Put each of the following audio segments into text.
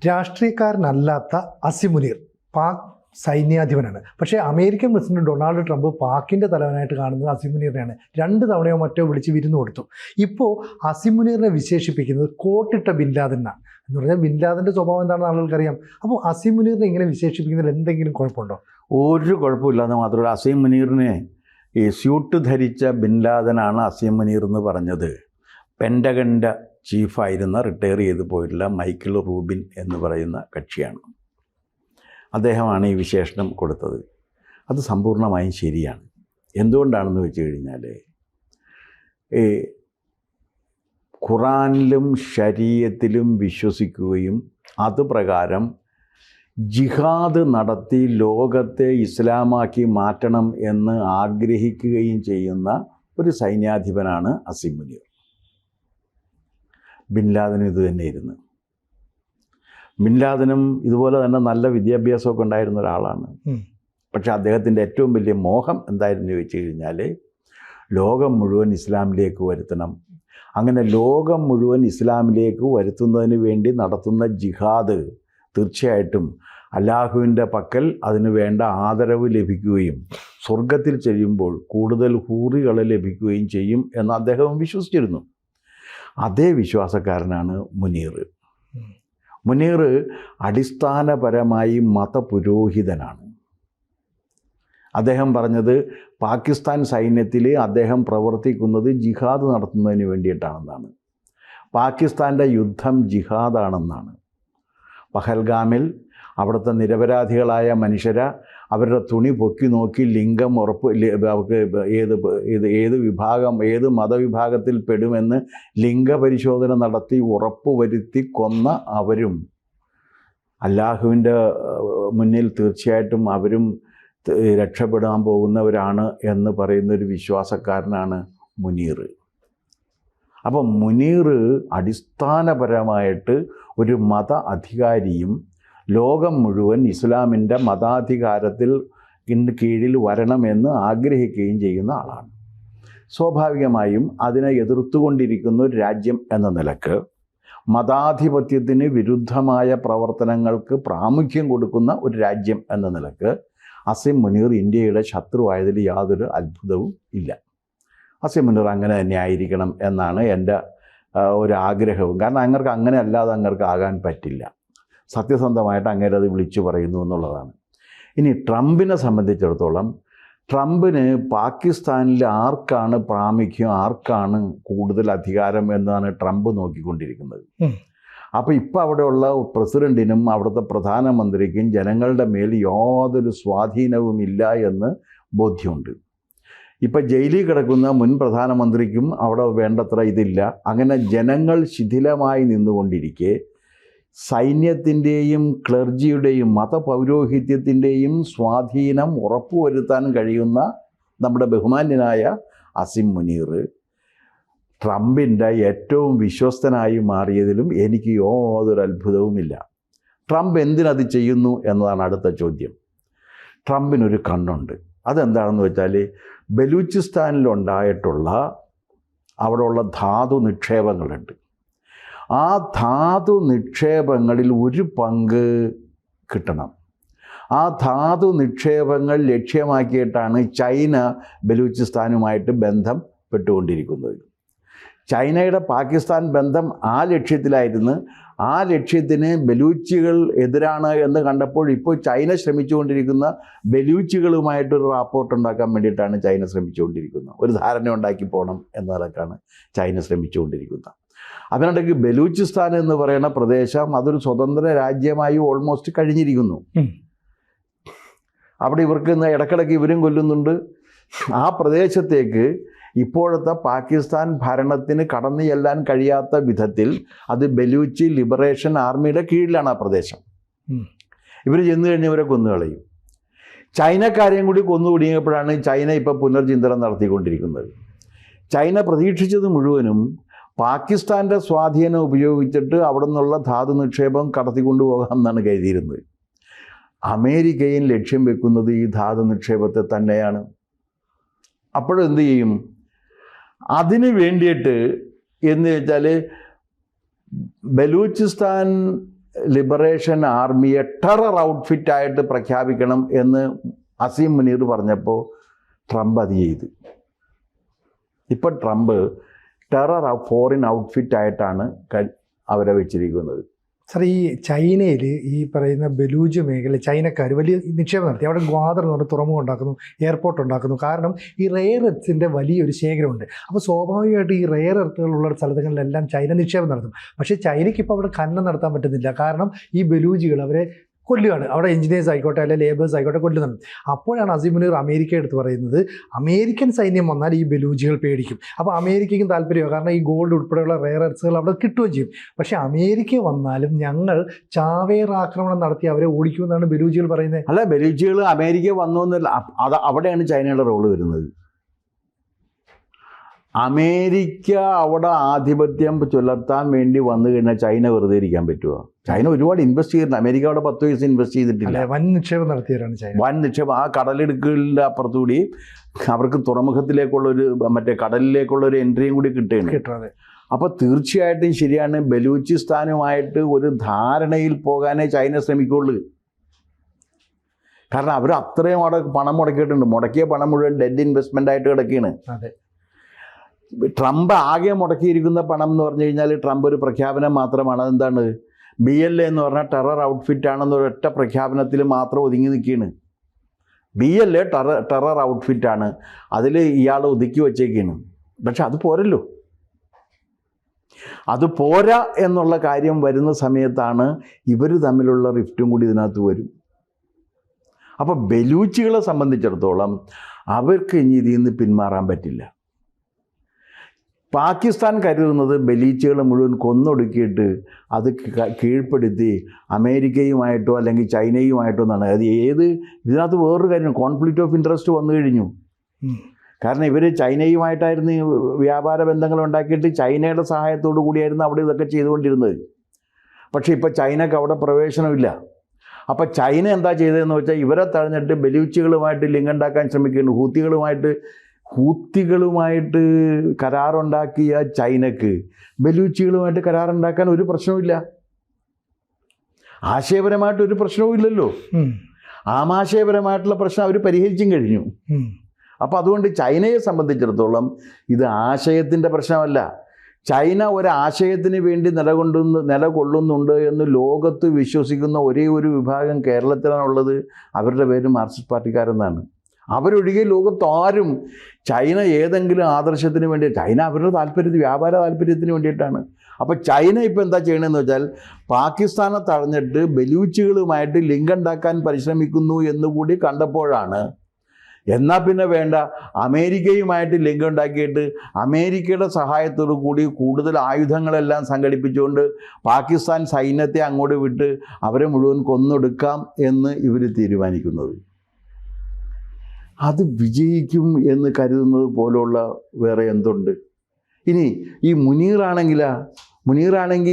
രാഷ്ട്രീയക്കാരനല്ലാത്ത അസിം മുനീർ പാക് സൈന്യാധിപനാണ്. പക്ഷേ American president Donald Trump പാക്കിൻ്റെ തലവനായിട്ട് കാണുന്നത് അസിം മുനീറിനെയാണ്. 2 തവണയോ മറ്റോ വിളിച്ച് വിരുന്ന് കൊടുത്തു. ഇപ്പോൾ അസിം മുനീറിനെ വിശേഷിപ്പിക്കുന്നത് കോട്ടിട്ട ബിൻ ലാദൻ എന്നാണ്. എന്ന് പറഞ്ഞാൽ ബിൻ ലാദൻ്റെ സ്വഭാവം എന്താണെന്ന് ആളുകൾക്കറിയാം. അപ്പോൾ അസിം മുനീറിനെ ഇങ്ങനെ വിശേഷിപ്പിക്കുന്നതിൽ എന്തെങ്കിലും കുഴപ്പമുണ്ടോ? ഒരു കുഴപ്പമില്ലാതെ മാത്രമല്ല, അസിം മുനീറിനെ ഈ സ്യൂട്ട് ധരിച്ച ബിൻ ലാദനാണ് അസിം മുനീർ എന്ന് പറഞ്ഞത് പെൻറ്റഗണിൻ്റെ ചീഫായിരുന്ന റിട്ടയർ ചെയ്ത് പോയിട്ടുള്ള മൈക്കിൾ റൂബിൻ എന്ന് പറയുന്ന കക്ഷിയാണ്. അദ്ദേഹമാണ് ഈ വിശേഷണം കൊടുത്തത്. അത് സമ്പൂർണ്ണമായും ശരിയാണ്. എന്തുകൊണ്ടാണെന്ന് വെച്ച് കഴിഞ്ഞാൽ ഈ ഖുറാനിലും ശരീഅത്തിലും വിശ്വസിക്കുകയും അതുപ്രകാരം ജിഹാദ് നടത്തി ലോകത്തെ ഇസ്ലാമാക്കി മാറ്റണം എന്ന് ആഗ്രഹിക്കുകയും ചെയ്യുന്ന ഒരു സൈന്യാധിപനാണ് അസിം മുനീർ. ബിൻ ലാദനും ഇത് തന്നെയായിരുന്നു. ബിൻ ലാദനും ഇതുപോലെ തന്നെ നല്ല വിദ്യാഭ്യാസമൊക്കെ ഉണ്ടായിരുന്ന ഒരാളാണ്. പക്ഷേ അദ്ദേഹത്തിൻ്റെ ഏറ്റവും വലിയ മോഹം എന്തായിരുന്നു ചോദിച്ചു കഴിഞ്ഞാൽ ലോകം മുഴുവൻ ഇസ്ലാമിലേക്ക് വരുത്തണം. അങ്ങനെ ലോകം മുഴുവൻ ഇസ്ലാമിലേക്ക് വരുത്തുന്നതിന് വേണ്ടി നടത്തുന്ന ജിഹാദ് തീർച്ചയായിട്ടും അല്ലാഹുവിൻ്റെ പക്കൽ അതിന് വേണ്ട ആദരവ് ലഭിക്കുകയും സ്വർഗത്തിൽ ചെല്ലുമ്പോൾ കൂടുതൽ ഹൂറികളെ ലഭിക്കുകയും ചെയ്യും എന്ന് അദ്ദേഹം വിശ്വസിച്ചിരുന്നു. അതേ വിശ്വാസക്കാരനാണ് മുനീർ. മുനീർ അടിസ്ഥാനപരമായി മതപുരോഹിതനാണ്. അദ്ദേഹം പറഞ്ഞത് പാകിസ്ഥാൻ സൈന്യത്തിൽ അദ്ദേഹം പ്രവർത്തിക്കുന്നത് ജിഹാദ് നടത്തുന്നതിന് വേണ്ടിയിട്ടാണെന്നാണ്. പാകിസ്ഥാൻ്റെ യുദ്ധം ജിഹാദാണെന്നാണ്. പഹൽഗാമിൽ അവിടുത്തെ നിരപരാധികളായ മനുഷ്യരെ അവരുടെ തുണി പൊക്കി നോക്കി ലിംഗം അവർക്ക് ഏത് വിഭാഗം ഏത് മതവിഭാഗത്തിൽ പെടുമെന്ന് ലിംഗപരിശോധന നടത്തി ഉറപ്പുവരുത്തി കൊന്ന അവരും അല്ലാഹുവിൻ്റെ മുന്നിൽ തീർച്ചയായിട്ടും അവരും രക്ഷപ്പെടാൻ പോകുന്നവരാണ് എന്ന് പറയുന്നൊരു വിശ്വാസക്കാരനാണ് മുനീർ. അപ്പം മുനീർ അടിസ്ഥാനപരമായിട്ട് ഒരു മത അധികാരിയും ലോകം മുഴുവൻ ഇസ്ലാമിൻ്റെ മതാധികാരത്തിൽ കീഴിൽ വരണമെന്ന് ആഗ്രഹിക്കുകയും ചെയ്യുന്ന ആളാണ്. സ്വാഭാവികമായും അതിനെ എതിർത്തുകൊണ്ടിരിക്കുന്ന ഒരു രാജ്യം എന്ന നിലക്ക് മതാധിപത്യത്തിന് വിരുദ്ധമായ പ്രവർത്തനങ്ങൾക്ക് പ്രാമുഖ്യം കൊടുക്കുന്ന ഒരു രാജ്യം എന്ന നിലക്ക് അസിം മുനീർ ഇന്ത്യയുടെ ശത്രുവായതിൽ യാതൊരു അത്ഭുതവും ഇല്ല. അസിം മുനീർ അങ്ങനെ തന്നെ ആയിരിക്കണം എന്നാണ് എൻ്റെ ഒരു ആഗ്രഹവും. കാരണം അങ്ങർക്ക് അങ്ങനെ അല്ലാതെ അങ്ങർക്ക് ആകാൻ പറ്റില്ല. സത്യസന്ധമായിട്ട് അങ്ങനെ അത് വിളിച്ചു പറയുന്നു എന്നുള്ളതാണ്. ഇനി ട്രംപിനെ സംബന്ധിച്ചിടത്തോളം ട്രംപിന് പാകിസ്ഥാനിൽ ആർക്കാണ് പ്രാമുഖ്യം, ആർക്കാണ് കൂടുതൽ അധികാരം എന്നാണ് ട്രംപ് നോക്കിക്കൊണ്ടിരിക്കുന്നത്. അപ്പോൾ ഇപ്പോൾ അവിടെയുള്ള പ്രസിഡൻറ്റിനും അവിടുത്തെ പ്രധാനമന്ത്രിക്കും ജനങ്ങളുടെ മേൽ യാതൊരു സ്വാധീനവുമില്ല എന്ന് ബോധ്യമുണ്ട്. ഇപ്പം ജയിലിൽ കിടക്കുന്ന മുൻ പ്രധാനമന്ത്രിക്കും അവിടെ വേണ്ടത്ര ഇതില്ല. അങ്ങനെ ജനങ്ങൾ ശിഥിലമായി നിന്നുകൊണ്ടിരിക്കെ സൈന്യത്തിൻ്റെയും ക്ലർജിയുടെയും മതപൗരോഹിത്യത്തിൻ്റെയും സ്വാധീനം ഉറപ്പുവരുത്താൻ കഴിയുന്ന നമ്മുടെ ബഹുമാന്യനായ അസിം മുനീർ ട്രംപിൻ്റെ ഏറ്റവും വിശ്വസ്തനായി മാറിയതിലും എനിക്ക് യാതൊരു അത്ഭുതവുമില്ല. ട്രംപ് എന്തിനത് ചെയ്യുന്നു എന്നതാണ് അടുത്ത ചോദ്യം. ട്രംപിനൊരു കണ്ണുണ്ട്. അതെന്താണെന്ന് വെച്ചാൽ ബലൂചിസ്ഥാനിലുണ്ടായിട്ടുള്ള അവിടെയുള്ള ധാതു നിക്ഷേപങ്ങളുണ്ട്. ആ ധാതു നിക്ഷേപങ്ങളിൽ ഒരു പങ്ക് കിട്ടണം. ആ ധാതു നിക്ഷേപങ്ങൾ ലക്ഷ്യമാക്കിയിട്ടാണ് ചൈന ബലൂചിസ്ഥാനുമായിട്ട് ബന്ധപ്പെട്ടുകൊണ്ടിരിക്കുന്നത്. ചൈനയുടെ പാകിസ്ഥാൻ ബന്ധം ആ ലക്ഷ്യത്തിലായിരുന്നു. ആ ലക്ഷ്യത്തിന് ബലൂച്ചികൾ എതിരാണ് എന്ന് കണ്ടപ്പോൾ ഇപ്പോൾ ചൈന ശ്രമിച്ചുകൊണ്ടിരിക്കുന്ന ബലൂച്ചികളുമായിട്ടൊരു റാപ്പോർട്ട് ഉണ്ടാക്കാൻ വേണ്ടിയിട്ടാണ് ചൈന ശ്രമിച്ചുകൊണ്ടിരിക്കുന്നത്. ഒരു ധാരണ ഉണ്ടാക്കി പോകണം എന്ന നിലക്കാണ് ചൈന ശ്രമിച്ചുകൊണ്ടിരിക്കുന്നത്. അതിനിടയ്ക്ക് ബലൂചിസ്ഥാൻ എന്ന് പറയുന്ന പ്രദേശം അതൊരു സ്വതന്ത്ര രാജ്യമായി ഓൾമോസ്റ്റ് കഴിഞ്ഞിരിക്കുന്നു. അവിടെ ഇവർക്ക് ഇടയ്ക്കിടയ്ക്ക് ഇവരും കൊല്ലുന്നുണ്ട്. ആ പ്രദേശത്തേക്ക് ഇപ്പോഴത്തെ പാകിസ്ഥാൻ ഭരണത്തിന് കടന്നു ചെല്ലാൻ കഴിയാത്ത വിധത്തിൽ അത് ബലൂച്ചി ലിബറേഷൻ ആർമിയുടെ കീഴിലാണ് ആ പ്രദേശം. ഇവർ ചെന്ന് കഴിഞ്ഞവരെ കൊന്നുകളയും. ചൈനക്കാരെയും കൂടി കൊന്നു കുടുങ്ങിയപ്പോഴാണ് ചൈന ഇപ്പോൾ പുനർചിന്തനം നടത്തിക്കൊണ്ടിരിക്കുന്നത്. ചൈന പ്രതീക്ഷിച്ചത് മുഴുവനും പാകിസ്ഥാൻ്റെ സ്വാധീനം ഉപയോഗിച്ചിട്ട് അവിടെ നിന്നുള്ള ധാതു നിക്ഷേപം കടത്തിക്കൊണ്ടുപോകാം എന്നാണ് കരുതിയിരുന്നത്. അമേരിക്കയും ലക്ഷ്യം വെക്കുന്നത് ഈ ധാതു നിക്ഷേപത്തെ തന്നെയാണ്. അപ്പോഴെന്ത് ചെയ്യും? അതിന് വേണ്ടിയിട്ട് എന്ന് വെച്ചാൽ ബലൂചിസ്ഥാൻ ലിബറേഷൻ ആർമിയെ ടെറർ ഔട്ട്ഫിറ്റായിട്ട് പ്രഖ്യാപിക്കണം എന്ന് അസീം മുനീർ പറഞ്ഞപ്പോൾ ട്രംപ് അത് ചെയ്തു. ഇപ്പം ട്രംപ് ടെറർ ഫോറിൻ ഔട്ട്ഫിറ്റായിട്ടാണ് അവരെ വെച്ചിരിക്കുന്നത്. സാർ, ഈ ചൈനയിൽ ഈ പറയുന്ന ബലൂജ് മേഖല ചൈനക്കാർ വലിയ നിക്ഷേപം നടത്തി. അവിടെ ഗ്വാദർ എന്ന് പറഞ്ഞ തുറമുഖം ഉണ്ടാക്കുന്നു, എയർപോർട്ട് ഉണ്ടാക്കുന്നു. കാരണം ഈ റെയർ എർത്തിൻ്റെ വലിയൊരു ശേഖരമുണ്ട്. അപ്പോൾ സ്വാഭാവികമായിട്ട് ഈ റെയർ എർത്തുകളുള്ള സ്ഥലങ്ങളിലെല്ലാം ചൈന നിക്ഷേപം നടത്തും. പക്ഷേ ചൈനയ്ക്ക് ഇപ്പോൾ അവിടെ ഖനനം നടത്താൻ പറ്റുന്നില്ല. കാരണം ഈ ബലൂജികൾ അവരെ കൊല്ലുകയാണ്. അവിടെ എഞ്ചിനീയേഴ്സ് ആയിക്കോട്ടെ അല്ലെങ്കിൽ ലേബേഴ്സ് ആയിക്കോട്ടെ കൊല്ലുന്നുണ്ട്. അപ്പോഴാണ് അസീം മുനീർ അമേരിക്ക എടുത്ത് പറയുന്നത്, അമേരിക്കൻ സൈന്യം വന്നാൽ ഈ ബലൂജികൾ പേടിക്കും. അപ്പോൾ അമേരിക്കയ്ക്കും താല്പര്യമാണ്. കാരണം ഈ ഗോൾഡ് ഉൾപ്പെടെയുള്ള റെയർ എർത്തുകൾ അവിടെ കിട്ടുകയും ചെയ്യും. പക്ഷേ അമേരിക്ക വന്നാലും ഞങ്ങൾ ചാവേർ ആക്രമണം നടത്തി അവരെ ഓടിക്കുമെന്നാണ് ബലൂജികൾ പറയുന്നത്. അല്ല, ബലൂജികൾ അമേരിക്ക വന്നു എന്നല്ല, അത് അവിടെയാണ് ചൈനയുടെ റോള് വരുന്നത്. അമേരിക്ക അവിടെ ആധിപത്യം പുലർത്താൻ വേണ്ടി വന്നു കഴിഞ്ഞാൽ ചൈന വെറുതെ ഇരിക്കാൻ പറ്റുമോ? ചൈന ഒരുപാട് ഇൻവെസ്റ്റ് ചെയ്തിട്ടുണ്ട്. അമേരിക്ക അവിടെ 10 പൈസ ഇൻവെസ്റ്റ് ചെയ്തിട്ടില്ല. വൻ നിക്ഷേപം നടത്തിയവരാണ് ചൈന. വൻ നിക്ഷേപം. ആ കടലിടുക്കിൻ്റെ അപ്പുറത്തുകൂടി അവർക്ക് തുറമുഖത്തിലേക്കുള്ളൊരു മറ്റേ കടലിലേക്കുള്ളൊരു എൻട്രിയും കൂടി കിട്ടുകയാണ്. അപ്പോൾ തീർച്ചയായിട്ടും ശരിയാണ്, ബലൂചിസ്ഥാനുമായിട്ട് ഒരു ധാരണയിൽ പോകാനേ ചൈന ശ്രമിക്കുള്ളൂ. കാരണം അവർ അത്രയും അവിടെ പണം മുടക്കിയിട്ടുണ്ട്. മുടക്കിയ പണം മുഴുവൻ ഡെഡ് ഇൻവെസ്റ്റ്മെൻ്റ് ആയിട്ട് കിടക്കുകയാണ്. അതെ. ട്രംപ് ആകെ മുടക്കിയിരിക്കുന്ന പണം എന്ന് പറഞ്ഞു കഴിഞ്ഞാൽ ട്രംപ് ഒരു പ്രഖ്യാപനം മാത്രമാണ്. അതെന്താണ്? BLA എന്ന് പറഞ്ഞാൽ ടെറർ ഔട്ട്ഫിറ്റ് ആണെന്ന് ഒരൊറ്റ പ്രഖ്യാപനത്തിൽ മാത്രം ഒതുങ്ങി നിൽക്കുകയാണ്. BLA ടെറർ ഔട്ട്ഫിറ്റാണ്, അതിൽ ഇയാൾ ഒതുക്കി വച്ചേക്കാണ്. പക്ഷെ അത് പോരല്ലോ. അത് പോരാ എന്നുള്ള കാര്യം വരുന്ന സമയത്താണ് ഇവർ തമ്മിലുള്ള റിഫ്റ്റും കൂടി ഇതിനകത്ത് വരും. അപ്പോൾ ബലൂച്ചികളെ സംബന്ധിച്ചിടത്തോളം അവർക്ക് ഇനി ഇതിൽ നിന്ന് പിന്മാറാൻ പറ്റില്ല. പാകിസ്ഥാൻ കരുതുന്നത് ബലൂച്ചികളെ മുഴുവൻ കൊന്നൊടുക്കിയിട്ട് അത് കീഴ്പ്പെടുത്തി അമേരിക്കയുമായിട്ടോ അല്ലെങ്കിൽ ചൈനയുമായിട്ടോ എന്നാണ്. അത് ഇതിനകത്ത് വേറൊരു കാര്യം, കോൺഫ്ലിക്റ്റ് ഓഫ് ഇൻട്രസ്റ്റ് വന്നു കഴിഞ്ഞു. കാരണം ഇവർ ചൈനയുമായിട്ടായിരുന്നു വ്യാപാര ബന്ധങ്ങൾ ഉണ്ടാക്കിയിട്ട് ചൈനയുടെ സഹായത്തോടു കൂടിയായിരുന്നു അവിടെ ഇതൊക്കെ ചെയ്തുകൊണ്ടിരുന്നത്. പക്ഷേ ഇപ്പോൾ ചൈനക്ക് അവിടെ പ്രവേശനമില്ല. അപ്പോൾ ചൈന എന്താ ചെയ്തതെന്ന് വെച്ചാൽ ഇവരെ തഴഞ്ഞിട്ട് ബലൂച്ചികളുമായിട്ട് ലിങ്ക് ഉണ്ടാക്കാൻ ശ്രമിക്കുന്നു. ഹൂത്തികളുമായിട്ട് കരാറുണ്ടാക്കിയ ചൈനക്ക് ബലൂച്ചികളുമായിട്ട് കരാറുണ്ടാക്കാൻ ഒരു പ്രശ്നവുമില്ല. ആശയപരമായിട്ടൊരു പ്രശ്നവും ഇല്ലല്ലോ. ആമാശയപരമായിട്ടുള്ള പ്രശ്നം അവർ പരിഹരിച്ചും കഴിഞ്ഞു. അപ്പോൾ അതുകൊണ്ട് ചൈനയെ സംബന്ധിച്ചിടത്തോളം ഇത് ആശയത്തിൻ്റെ പ്രശ്നമല്ല. ചൈന ഒരാശയത്തിന് വേണ്ടി നിലകൊള്ളുന്നുണ്ട് എന്ന് ലോകത്ത് വിശ്വസിക്കുന്ന ഒരേ ഒരു വിഭാഗം കേരളത്തിലാണുള്ളത്. അവരുടെ പേര് മാർക്സിസ്റ്റ് പാർട്ടിക്കാരെന്നാണ്. അവരൊഴികെ ലോകത്ത് ആരും ചൈന ഏതെങ്കിലും ആദർശത്തിന് വേണ്ടി, ചൈന അവരുടെ വ്യാപാര താല്പര്യത്തിന് വേണ്ടിയിട്ടാണ്. അപ്പോൾ ചൈന ഇപ്പോൾ എന്താ ചെയ്യണമെന്ന് വെച്ചാൽ പാകിസ്ഥാനെ തടഞ്ഞിട്ട് ബലൂച്ചികളുമായിട്ട് ലിങ്ക് ഉണ്ടാക്കാൻ പരിശ്രമിക്കുന്നു എന്നുകൂടി കണ്ടപ്പോഴാണ് എന്നാൽ പിന്നെ വേണ്ട, അമേരിക്കയുമായിട്ട് ലിങ്ക് ഉണ്ടാക്കിയിട്ട് അമേരിക്കയുടെ സഹായത്തോടു കൂടി കൂടുതൽ ആയുധങ്ങളെല്ലാം സംഘടിപ്പിച്ചുകൊണ്ട് പാകിസ്ഥാൻ സൈന്യത്തെ അങ്ങോട്ട് വിട്ട് അവരെ മുഴുവൻ കൊന്നൊടുക്കാം എന്ന് ഇവർ തീരുമാനിക്കുന്നത്. അത് വിജയിക്കും എന്ന് കരുതുന്നത് പോലുള്ള വേറെ എന്തുണ്ട്? ഇനി ഈ മുനീറാണെങ്കിൽ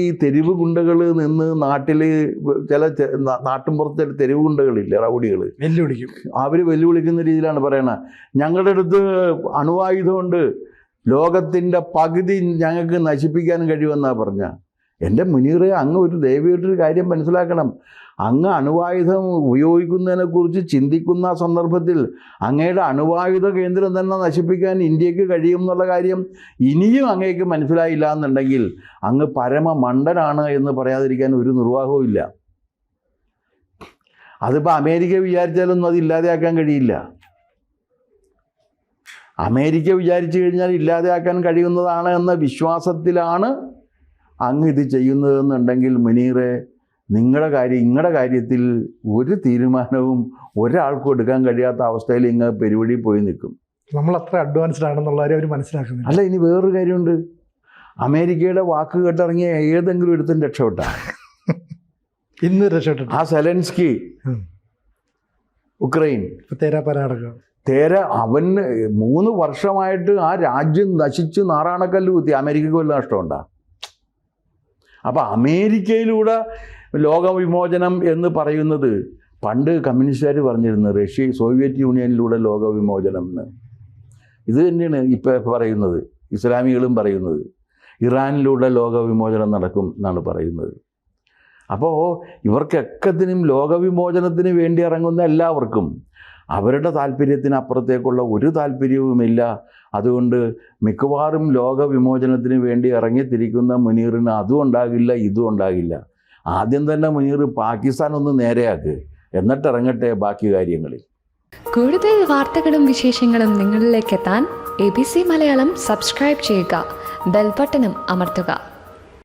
ഈ തെരുവ് ഗുണ്ടകൾ നിന്ന് നാട്ടിൽ നാട്ടിൻപുറത്തെ തെരുവ് ഗുണ്ടകളില്ല, റൗഡികൾ വെല്ലുവിളിക്കും. അവർ വെല്ലുവിളിക്കുന്ന രീതിയിലാണ് പറയണത്, ഞങ്ങളുടെ അടുത്ത് അണുവായുധമുണ്ട്, ലോകത്തിൻ്റെ പകുതി ഞങ്ങൾക്ക് നശിപ്പിക്കാൻ കഴിയുമെന്നാണ് പറഞ്ഞ. എൻ്റെ മുനീറെ, അങ്ങ് ഒരു ദയവായിട്ടൊരു കാര്യം മനസ്സിലാക്കണം. അങ്ങ് അണുവായുധം ഉപയോഗിക്കുന്നതിനെക്കുറിച്ച് ചിന്തിക്കുന്ന സന്ദർഭത്തിൽ അങ്ങയുടെ അണുവായുധ കേന്ദ്രം തന്നെ നശിപ്പിക്കാൻ ഇന്ത്യക്ക് കഴിയും എന്നുള്ള കാര്യം ഇനിയും അങ്ങേക്ക് മനസ്സിലായില്ല എന്നുണ്ടെങ്കിൽ അങ്ങ് പരമ മണ്ടനാണ് എന്ന് പറയാതിരിക്കാൻ ഒരു നിർവാഹവും ഇല്ല. അതിപ്പോൾ അമേരിക്ക വിചാരിച്ചാലൊന്നും അത് ഇല്ലാതെയാക്കാൻ കഴിയില്ല. അമേരിക്ക വിചാരിച്ചു കഴിഞ്ഞാൽ ഇല്ലാതെയാക്കാൻ കഴിയുന്നതാണ് എന്ന വിശ്വാസത്തിലാണ് അങ്ങ് ഇത് ചെയ്യുന്നതെന്നുണ്ടെങ്കിൽ മുനീറെ, നിങ്ങളുടെ കാര്യത്തിൽ ഒരു തീരുമാനവും ഒരാൾക്കും എടുക്കാൻ കഴിയാത്ത അവസ്ഥയിൽ ഇങ്ങ് പെരുവഴി പോയി നിൽക്കും. നമ്മൾ അത്ര അഡ്വാൻസ്ഡ് ആണെന്നുള്ള കാര്യം അവർ മനസ്സിലാക്കുന്നില്ല. അല്ല, ഇനി വേറൊരു കാര്യമുണ്ട്. അമേരിക്കയുടെ വാക്ക് കേട്ടിറങ്ങിയ ഏതെങ്കിലും ഒരുത്തും രക്ഷപ്പെട്ട ഇന്ന് രക്ഷപ്പെട്ടു. ആ സെലൻസ്കി ഉക്രൈൻ അവന് 3 വർഷമായിട്ട് ആ രാജ്യം നശിച്ച് നാറാണക്കല്ല് കുത്തി. അമേരിക്കയ്ക്ക് വല്ല നഷ്ടമുണ്ടാ? അപ്പം അമേരിക്കയിലൂടെ ലോകവിമോചനം എന്ന് പറയുന്നത് പണ്ട് കമ്മ്യൂണിസ്റ്റുകാർ പറഞ്ഞിരുന്നു, സോവിയറ്റ് യൂണിയനിലൂടെ ലോകവിമോചനം എന്ന്. ഇത് തന്നെയാണ് ഇപ്പോൾ പറയുന്നത്, ഇസ്ലാമികളും പറയുന്നത്. ഇറാനിലൂടെ ലോകവിമോചനം നടക്കും എന്നാണ് പറയുന്നത്. അപ്പോൾ ഇവർക്കെക്കത്തിനും ലോകവിമോചനത്തിന് വേണ്ടി ഇറങ്ങുന്ന എല്ലാവർക്കും അവരുടെ താല്പര്യത്തിനപ്പുറത്തേക്കുള്ള ഒരു താല്പര്യവുമില്ല. അതുകൊണ്ട് മിക്കവാറും ലോകവിമോചനത്തിന് വേണ്ടി ഇറങ്ങിത്തിരിക്കുന്ന മുനീറിന് അതും ഉണ്ടാകില്ല, ഇതും ഉണ്ടാകില്ല. ആദ്യം തന്നെ മുനീർ പാകിസ്ഥാൻ ഒന്ന് നേരെയാക്ക്, എന്നിട്ട് ഇറങ്ങട്ടെ ബാക്കി കാര്യങ്ങളിൽ. കൂടുതൽ വാർത്തകളും വിശേഷങ്ങളും നിങ്ങളിലേക്ക് എത്താൻ ABC മലയാളം സബ്സ്ക്രൈബ് ചെയ്യുക, ബെൽ ബട്ടണും അമർത്തുക.